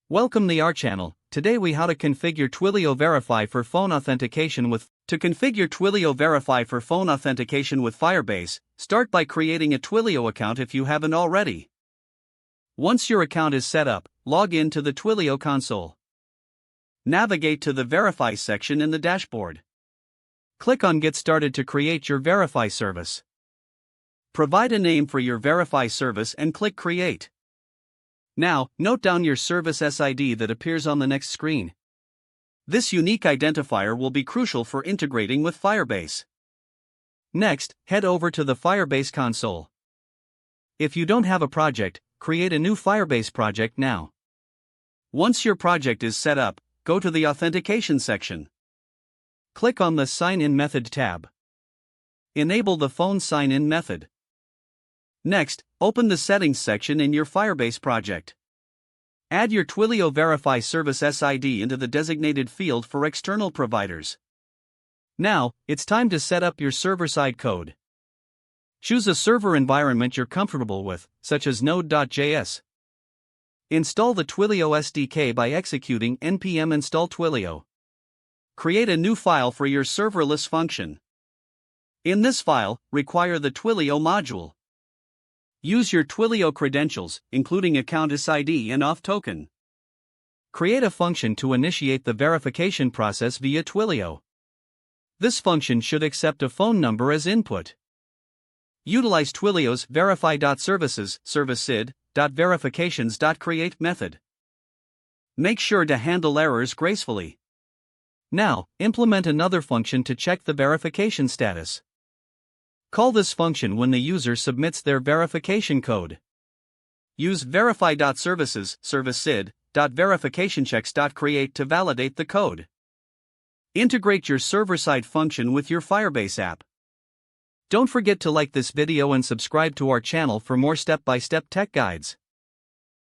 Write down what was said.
Welcome to our channel. Today we how to configure Twilio Verify for phone authentication with Firebase. Start by creating a Twilio account if you haven't already. Once your account is set up, log in to the Twilio console. Navigate to the Verify section in the dashboard. Click on Get Started to create your Verify service. Provide a name for your Verify service and click Create. Now, note down your service SID that appears on the next screen. This unique identifier will be crucial for integrating with Firebase. Next, head over to the Firebase console. If you don't have a project, create a new Firebase project now. Once your project is set up, go to the Authentication section. Click on the Sign In Method tab. Enable the phone sign-in method. Next, open the Settings section in your Firebase project. Add your Twilio Verify service SID into the designated field for external providers. Now, it's time to set up your server-side code. Choose a server environment you're comfortable with, such as Node.js. Install the Twilio SDK by executing npm install Twilio. Create a new file for your serverless function. In this file, require the Twilio module. Use your Twilio credentials, including account SID and auth token. Create a function to initiate the verification process via Twilio. This function should accept a phone number as input. Utilize Twilio's verify.services service.sid.verifications.create method. Make sure to handle errors gracefully. Now, implement another function to check the verification status. Call this function when the user submits their verification code. Use verify.services service.sid.verificationchecks.create to validate the code. Integrate your server-side function with your Firebase app. Don't forget to like this video and subscribe to our channel for more step-by-step tech guides.